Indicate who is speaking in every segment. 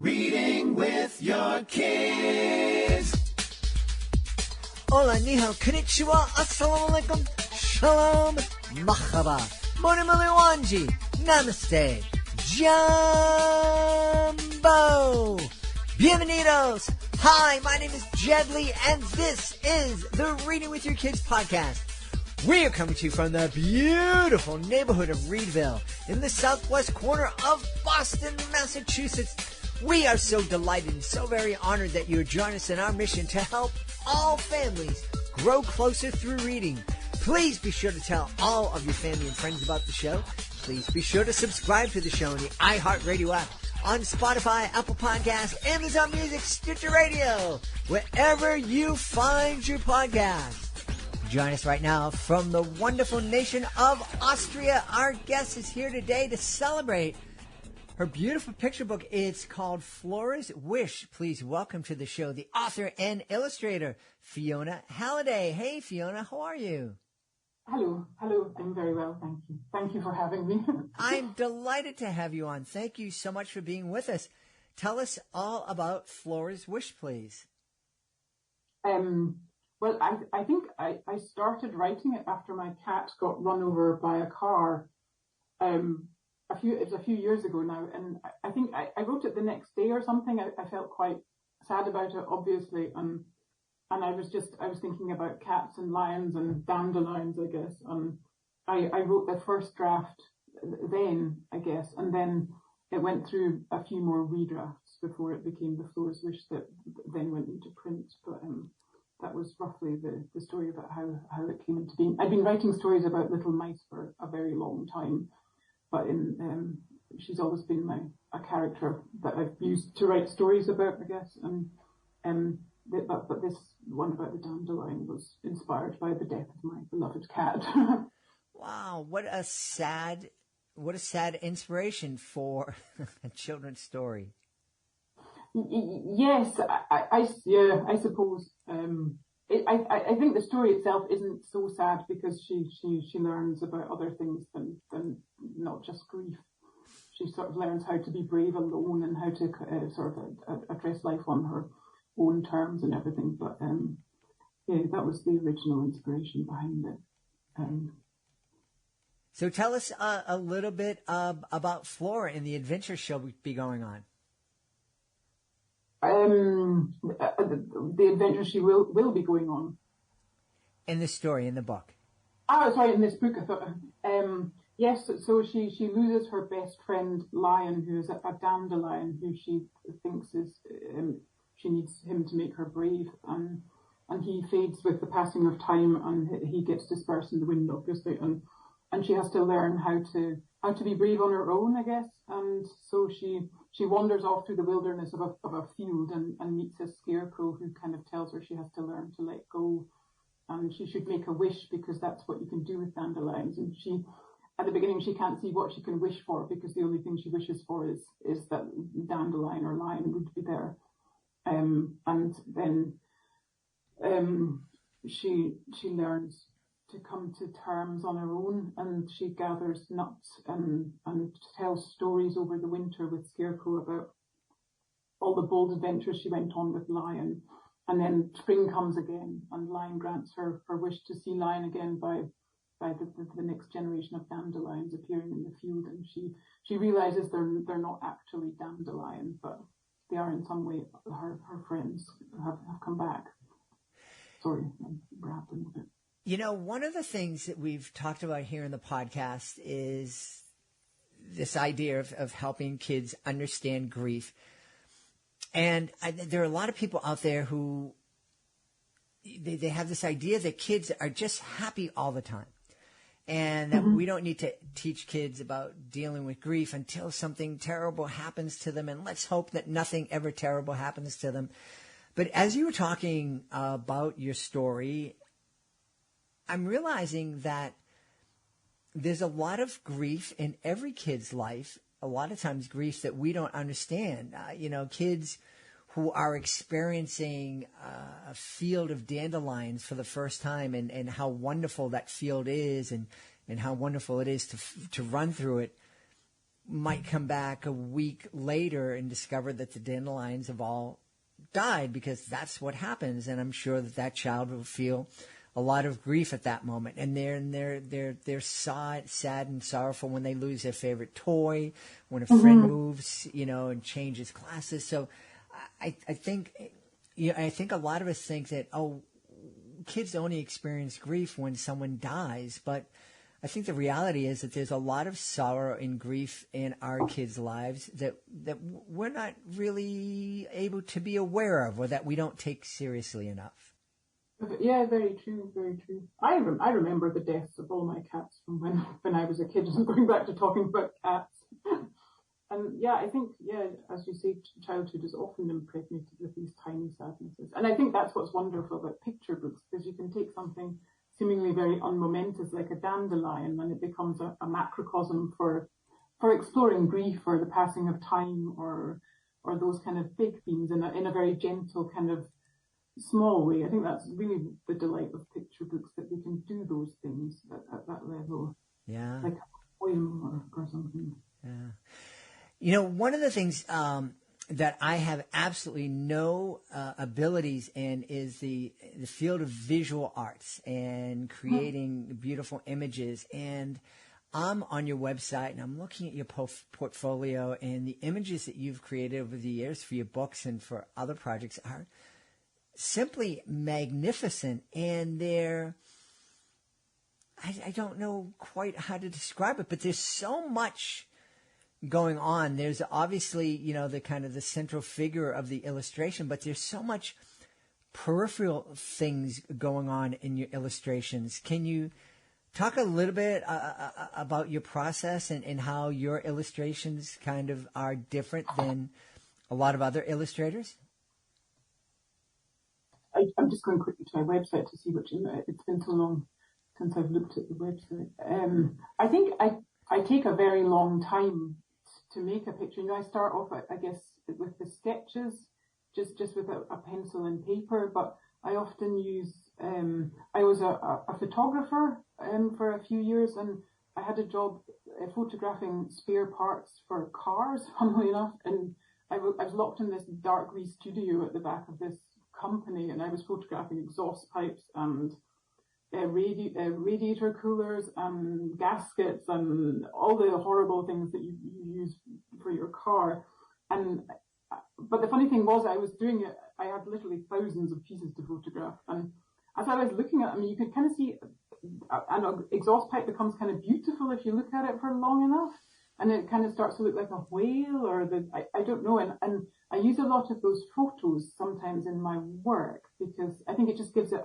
Speaker 1: Reading with your kids.
Speaker 2: Hola, ni hao, konnichiwa, assalamu alaikum, shalom, mahaba, moni wanji, namaste, jumbo, bienvenidos. Hi, my name is Jedley, and this is the Reading with Your Kids podcast. We are coming to you from the beautiful neighborhood of Reedville in the southwest corner of Boston, Massachusetts. We are so delighted and so very honored that you join us in our mission to help all families grow closer through reading. Please be sure to tell all of your family and friends about the show. Please be sure to subscribe to the show on the iHeartRadio app, on Spotify, Apple Podcasts, Amazon Music, Stitcher Radio, wherever you find your podcast. Join us right now from the wonderful nation of Austria. Our guest is here today to celebrate her beautiful picture book. It's called Flora's Wish. Please welcome to the show the author and illustrator, Fiona Halliday. Hey, Fiona, how are you?
Speaker 3: Hello. I'm very well, thank you. Thank you for having me.
Speaker 2: I'm delighted to have you on. Thank you so much for being with us. Tell us all about Flora's Wish, please.
Speaker 3: Well, I think I started writing it after my cat got run over by a car. It was a few years ago now, and I think I wrote it the next day or something. I felt quite sad about it, obviously, and I was thinking about cats and lions and dandelions, I guess. I wrote the first draft then, I guess, and then it went through a few more redrafts before it became the Flora's Wish that then went into print. But that was roughly the story about how it came into being. I've been writing stories about little mice for a very long time. But she's always been a character that I've used to write stories about, I guess. But this one about the dandelion was inspired by the death of my beloved cat.
Speaker 2: Wow, what a sad inspiration for a children's story.
Speaker 3: Yes, I suppose. I think the story itself isn't so sad because she learns about other things than not just grief. She sort of learns how to be brave alone and how to address life on her own terms and everything. But that was the original inspiration behind it.
Speaker 2: So tell us a little bit about Flora and the adventure she'll be going on. The adventure she will be going on. In the story, in the book.
Speaker 3: Oh, sorry, in this book, I thought. Yes, so she loses her best friend, Lion, who is a dandelion, who she thinks is, she needs him to make her brave. And he fades with the passing of time, and he gets dispersed in the wind, obviously. And she has to learn how to be brave on her own, I guess. And so she wanders off through the wilderness of a field and meets a scarecrow who kind of tells her she has to learn to let go. And she should make a wish because that's what you can do with dandelions. And at the beginning, she can't see what she can wish for because the only thing she wishes for is that dandelion or lion would be there. And then she learns to come to terms on her own, and she gathers nuts and tells stories over the winter with Scarecrow about all the bold adventures she went on with Lion. And then spring comes again, and Lion grants her wish to see Lion again by the next generation of dandelions appearing in the field. And she realizes they're not actually dandelion, but they are in some way her friends have come back. Sorry, I'm rapping a bit.
Speaker 2: You know, one of the things that we've talked about here in the podcast is this idea of helping kids understand grief. And there are a lot of people out there who they have this idea that kids are just happy all the time. And that we don't need to teach kids about dealing with grief until something terrible happens to them. And let's hope that nothing ever terrible happens to them. But as you were talking about your story, I'm realizing that there's a lot of grief in every kid's life, a lot of times grief that we don't understand. Kids who are experiencing a field of dandelions for the first time and how wonderful that field is and how wonderful it is to run through it. might come back a week later and discover that the dandelions have all died, because that's what happens. And I'm sure that that child will feel a lot of grief at that moment, and they're sad and sorrowful when they lose their favorite toy, when a friend moves, and changes classes. So I think, I think a lot of us think that, kids only experience grief when someone dies, but I think the reality is that there's a lot of sorrow and grief in our kids' lives that we're not really able to be aware of, or that we don't take seriously enough.
Speaker 3: Yeah, very true, very true. I remember the deaths of all my cats from when I was a kid, just going back to talking about cats. And yeah, I think, as you say, childhood is often impregnated with these tiny sadnesses. And I think that's what's wonderful about picture books, because you can take something seemingly very unmomentous like a dandelion, and it becomes a macrocosm for exploring grief or the passing of time, or those kind of big themes in a very gentle kind of small way. I think that's really the delight of picture books, that we can do those things at that level.
Speaker 2: Yeah.
Speaker 3: Like a poem or something.
Speaker 2: Yeah. One of the things that I have absolutely no abilities in is the field of visual arts and creating beautiful images. And I'm on your website and I'm looking at your portfolio, and the images that you've created over the years for your books and for other projects are simply magnificent. And I don't know quite how to describe it, but there's so much going on. There's obviously, the kind of the central figure of the illustration, but there's so much peripheral things going on in your illustrations. Can you talk a little bit about your process and how your illustrations kind of are different than a lot of other illustrators?
Speaker 3: I'm just going quickly to my website to see which. It's been so long since I've looked at the website. I think I take a very long time to make a picture. I start off, I guess, with the sketches, just with a pencil and paper. But I often use. I was a photographer for a few years, and I had a job photographing spare parts for cars, funnily enough. And I was locked in this dark wee studio at the back of this company, and I was photographing exhaust pipes and radiator coolers and gaskets and all the horrible things that you use for your car. But the funny thing was, I was doing it, I had literally thousands of pieces to photograph, and as I was looking at them, you could kind of see an exhaust pipe becomes kind of beautiful if you look at it for long enough, and it kind of starts to look like a whale, or I don't know, and I use a lot of those photos sometimes in my work, because I think it just gives it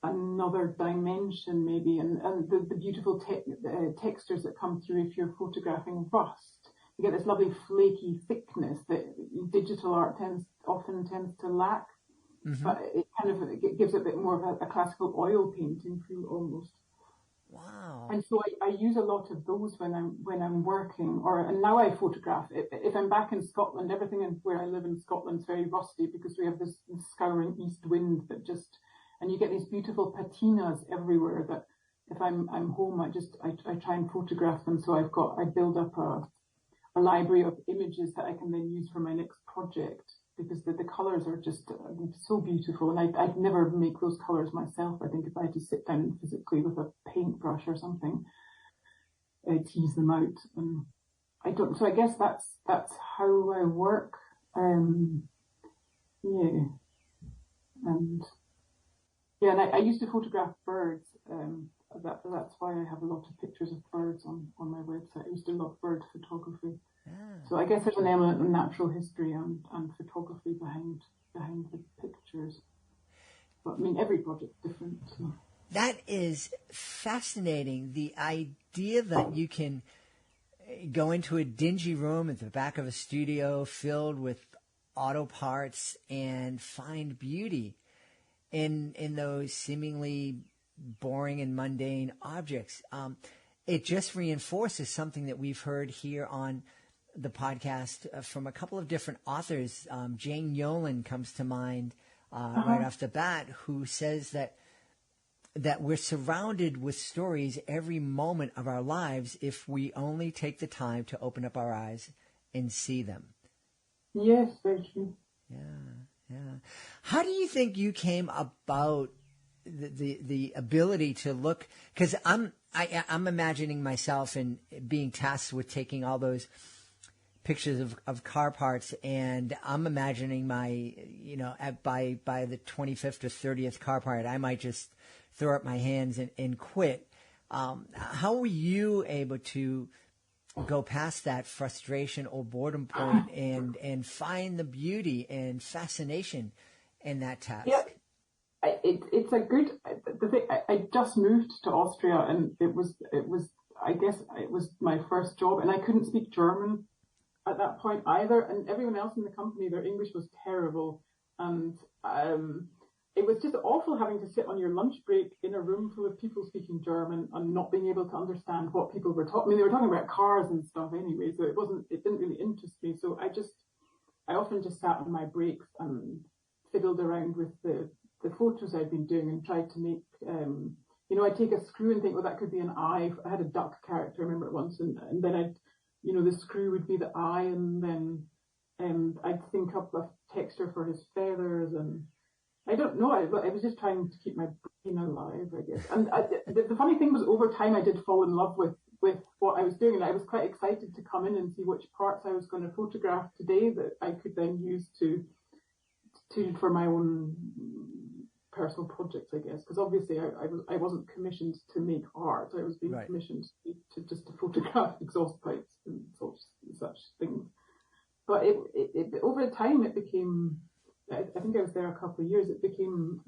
Speaker 3: another dimension maybe, and the beautiful textures that come through if you're photographing rust. You get this lovely flaky thickness that digital art often tends to lack, but it gives it a bit more of a classical oil painting feel almost.
Speaker 2: Wow.
Speaker 3: And so I use a lot of those when I'm working, and now I photograph. If I'm back in Scotland, everything where I live in Scotland is very rusty, because we have this scouring east wind that and you get these beautiful patinas everywhere that if I'm home, I try and photograph them. So I build up a library of images that I can then use for my next project, because the colours are just so beautiful, and I'd never make those colours myself. I think if I had to sit down physically with a paintbrush or something, I'd tease them out. And I don't. So I guess that's how I work. And I used to photograph birds. That's why I have a lot of pictures of birds on my website. I used to love bird photography. So I guess there's an element of natural history and photography behind the pictures. But I mean, every project's different. So.
Speaker 2: That is fascinating. The idea that you can go into a dingy room at the back of a studio filled with auto parts and find beauty in those seemingly boring and mundane objects. It just reinforces something that we've heard here on the podcast from a couple of different authors. Jane Yolen comes to mind right off the bat, who says that that we're surrounded with stories every moment of our lives if we only take the time to open up our eyes and see them.
Speaker 3: Yes, very true.
Speaker 2: Yeah. How do you think you came about the ability to look? Because I'm imagining myself and being tasked with taking all those pictures of car parts, and I'm imagining by the 25th or 30th car part, I might just throw up my hands and quit. How were you able to go past that frustration or boredom point and find the beauty and fascination in that task?
Speaker 3: Yeah, it's a good. The thing, I just moved to Austria, and it was. I guess it was my first job, and I couldn't speak German at that point either. And everyone else in the company, their English was terrible, and it was just awful having to sit on your lunch break in a room full of people speaking German and not being able to understand what people were talking. I mean, they were talking about cars and stuff anyway, so it didn't really interest me. So I often just sat on my breaks and fiddled around with the photos I'd been doing and tried to make, I'd take a screw and think, well, that could be an eye. I had a duck character, I remember it once, and then the screw would be the eye, and then I'd think up a texture for his feathers, and I don't know. I was just trying to keep my brain alive, I guess. And the funny thing was, over time, I did fall in love with what I was doing, and I was quite excited to come in and see which parts I was going to photograph today that I could then use for my own personal projects, I guess. Because obviously, I wasn't commissioned to make art. I was being commissioned to photograph exhaust pipes and such things. But it over time, it became. I think I was there a couple of years. It became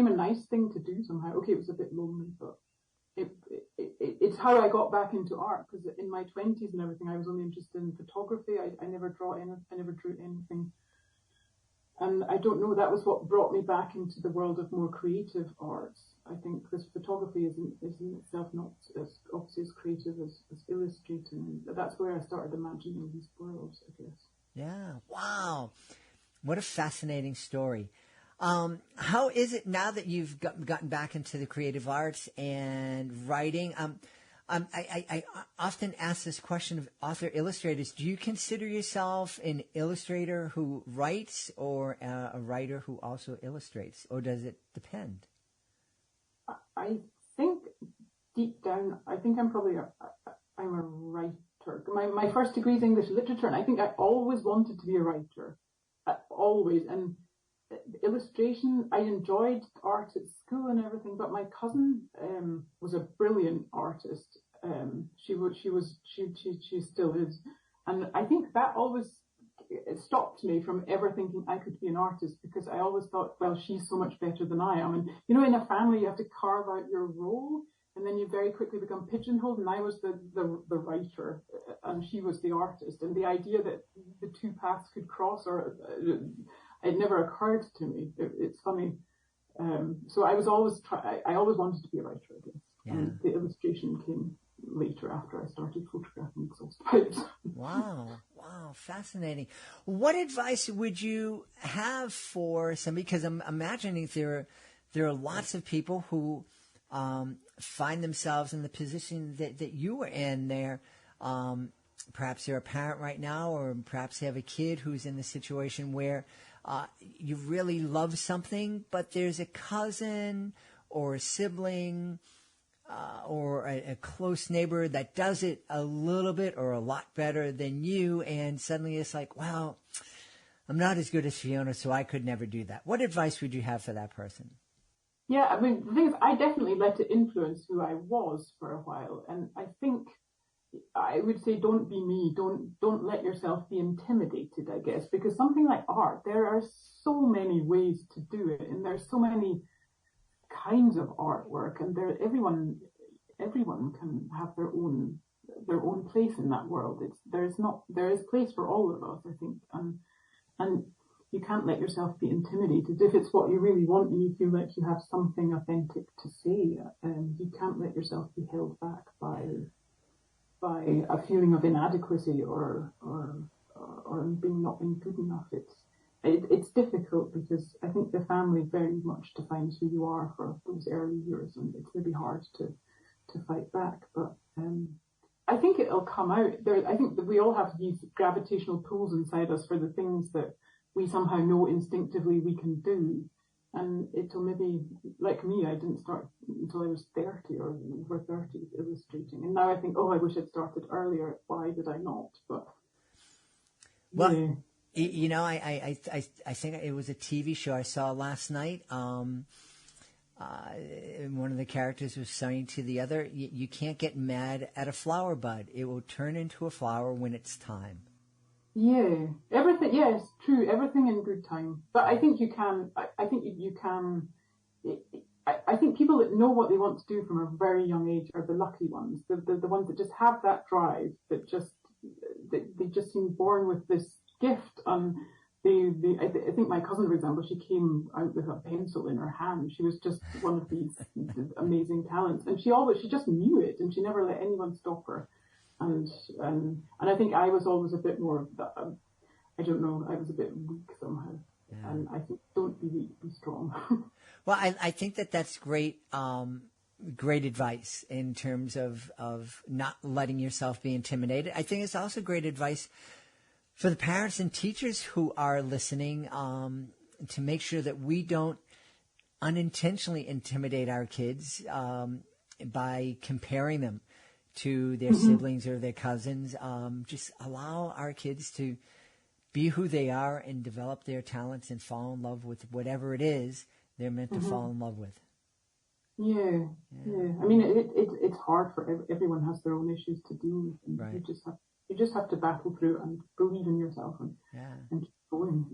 Speaker 3: a nice thing to do somehow. Okay, it was a bit lonely, but it's how I got back into art, because in my 20s and everything, I was only interested in photography. I never I never drew anything, and I don't know. That was what brought me back into the world of more creative arts. I think because photography is in itself not as obviously as creative as illustrating. That's where I started imagining these worlds, I guess. Yeah.
Speaker 2: Wow. What a fascinating story. How is it now that you've gotten back into the creative arts and writing? I often ask this question of author illustrators. Do you consider yourself an illustrator who writes, or a writer who also illustrates, or does it depend?
Speaker 3: I think deep down, I think I'm probably I'm a writer. My first degree is English literature, and I think I always wanted to be a writer. Always. And illustration, I enjoyed art at school and everything, but my cousin was a brilliant artist. She still is, and I think that always stopped me from ever thinking I could be an artist, because I always thought, well, she's so much better than I am. And in a family, you have to carve out your role, and then you very quickly become pigeonholed. And I was the writer, and she was the artist. And the idea that the two paths could cross, or it never occurred to me. It's funny. So I was always I always wanted to be a writer, I guess. Yeah. And the illustration came later, after I started photographing exhaust pipes.
Speaker 2: Wow, fascinating. What advice would you have for somebody? Because I'm imagining there are lots of people who find themselves in the position that you were in there. Perhaps they're a parent right now, or perhaps they have a kid who's in the situation where you really love something, but there's a cousin or a sibling or a close neighbor that does it a little bit or a lot better than you, and suddenly it's like, well, I'm not as good as Fiona, so I could never do that. What advice would you have for that person?
Speaker 3: Yeah, I mean, the thing is, I definitely let it influence who I was for a while, and I think I would say, don't be me. Don't let yourself be intimidated, I guess, because something like art, there are so many ways to do it, and there's so many kinds of artwork, and everyone can have their own place in that world. There is place for all of us, I think, and you can't let yourself be intimidated. If it's what you really want and you feel like you have something authentic to say, you can't let yourself be held back by a feeling of inadequacy or being not being good enough. it's difficult because I think the family very much defines who you are for those early years, and it's really hard to fight back. But I think it'll come out. I think that we all have these gravitational pulls inside us for the things that we somehow know instinctively we can do. And it'll maybe, like me, I didn't start until I was 30 or over 30 illustrating. And now I think, I wish I'd started earlier. Why did I not? But
Speaker 2: well, yeah. I think it was a TV show I saw last night. One of the characters was saying to the other, you can't get mad at a flower bud. It will turn into a flower when it's time.
Speaker 3: Yeah, everything. Yes, true. Everything in good time. But I think you can. I think you can. I think people that know what they want to do from a very young age are the lucky ones. The ones that just have that drive. That they just seem born with this gift. And I think my cousin, for example, she came out with a pencil in her hand. She was just one of these amazing talents, and she just knew it, and she never let anyone stop her. And I think I was always a bit more, I don't know, I was a bit weak somehow. Yeah. And I think don't be weak, be strong.
Speaker 2: Well, I think that's great, great advice in terms of not letting yourself be intimidated. I think it's also great advice for the parents and teachers who are listening, to make sure that we don't unintentionally intimidate our kids, by comparing them to their siblings or their cousins. Just allow our kids to be who they are and develop their talents and fall in love with whatever it is they're meant to fall in love with. Yeah.
Speaker 3: I mean, it's hard for everyone has their own issues to deal with, and
Speaker 2: right.
Speaker 3: you just have to battle through and believe in yourself and keep going.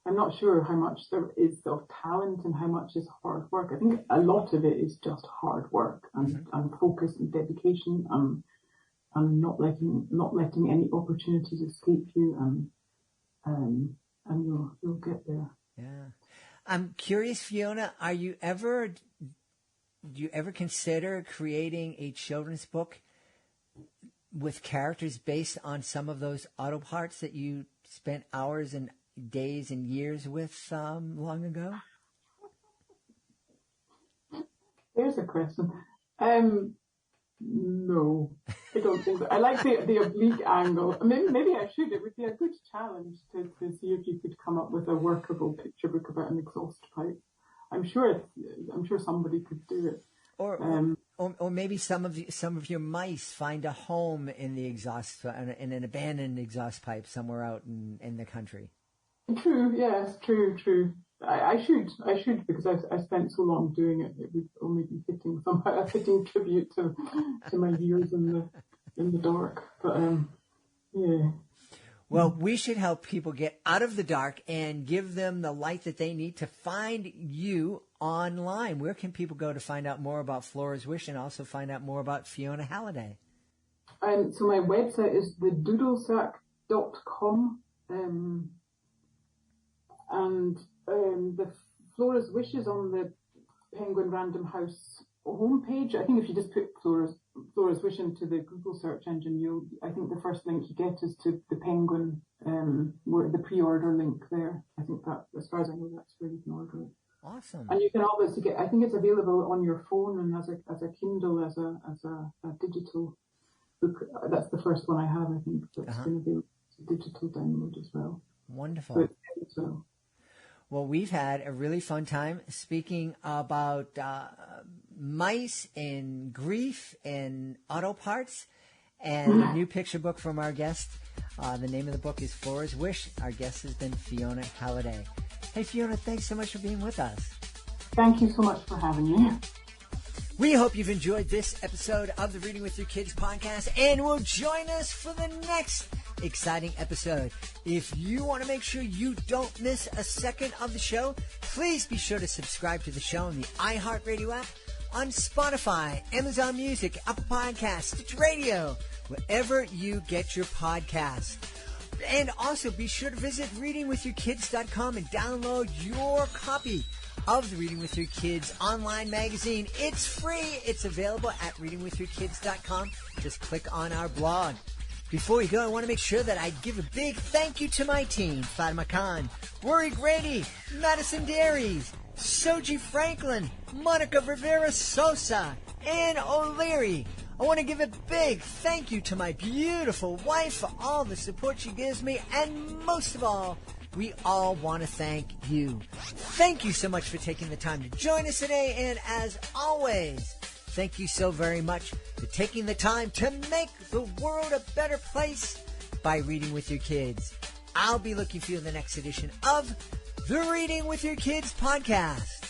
Speaker 3: I'm not sure how much there is of talent and how much is hard work. I think a lot of it is just hard work and focus and dedication and not letting any opportunities escape you, and you'll get there.
Speaker 2: Yeah. I'm curious, Fiona, do you ever consider creating a children's book with characters based on some of those auto parts that you spent hours and days and years with long ago?
Speaker 3: There's a question. No, I don't think so. I like the oblique angle. Maybe I should. It would be a good challenge to see if you could come up with a workable picture book about an exhaust pipe. I'm sure somebody could do it.
Speaker 2: Or maybe some of your mice find a home in in an abandoned exhaust pipe somewhere out in the country.
Speaker 3: True. Yes. True. I should because I spent so long doing it. It would only be fitting somehow, a fitting tribute to my years in the dark. But yeah.
Speaker 2: Well, we should help people get out of the dark and give them the light that they need to find you online. Where can people go to find out more about Flora's Wish and also find out more about Fiona Halliday?
Speaker 3: So my website is thedoodlesack.com. And the Flora's Wish is on the Penguin Random House homepage. I think if you just put Flora's Wish into the Google search engine, I think the first link you get is to the Penguin, where the pre-order link there. I think that, as far as I know, that's where you can order it.
Speaker 2: Awesome.
Speaker 3: And you can always I think it's available on your phone and as a Kindle, as a digital book. That's the first one I have, I think, that's going to be a digital download as well.
Speaker 2: Wonderful. Well, we've had a really fun time speaking about mice and grief and auto parts and a new picture book from our guest. The name of the book is Flora's Wish. Our guest has been Fiona Halliday. Hey, Fiona, thanks so much for being with us.
Speaker 3: Thank you so much for having me.
Speaker 2: We hope you've enjoyed this episode of the Reading with Your Kids podcast and will join us for the next exciting episode. If you want to make sure you don't miss a second of the show, please be sure to subscribe to the show on the iHeartRadio app, on Spotify, Amazon Music, Apple Podcasts, Stitcher Radio, wherever you get your podcasts. And also be sure to visit readingwithyourkids.com and download your copy of the Reading With Your Kids online magazine. It's free. It's available at readingwithyourkids.com. Just click on our blog. Before we go, I want to make sure that I give a big thank you to my team: Fatima Khan, Rory Grady, Madison Dairies, Soji Franklin, Monica Rivera Sosa, Ann O'Leary. I want to give a big thank you to my beautiful wife for all the support she gives me, and most of all, we all want to thank you. Thank you so much for taking the time to join us today, and as always, thank you so very much for taking the time to make the world a better place by reading with your kids. I'll be looking for you in the next edition of the Reading with Your Kids podcast.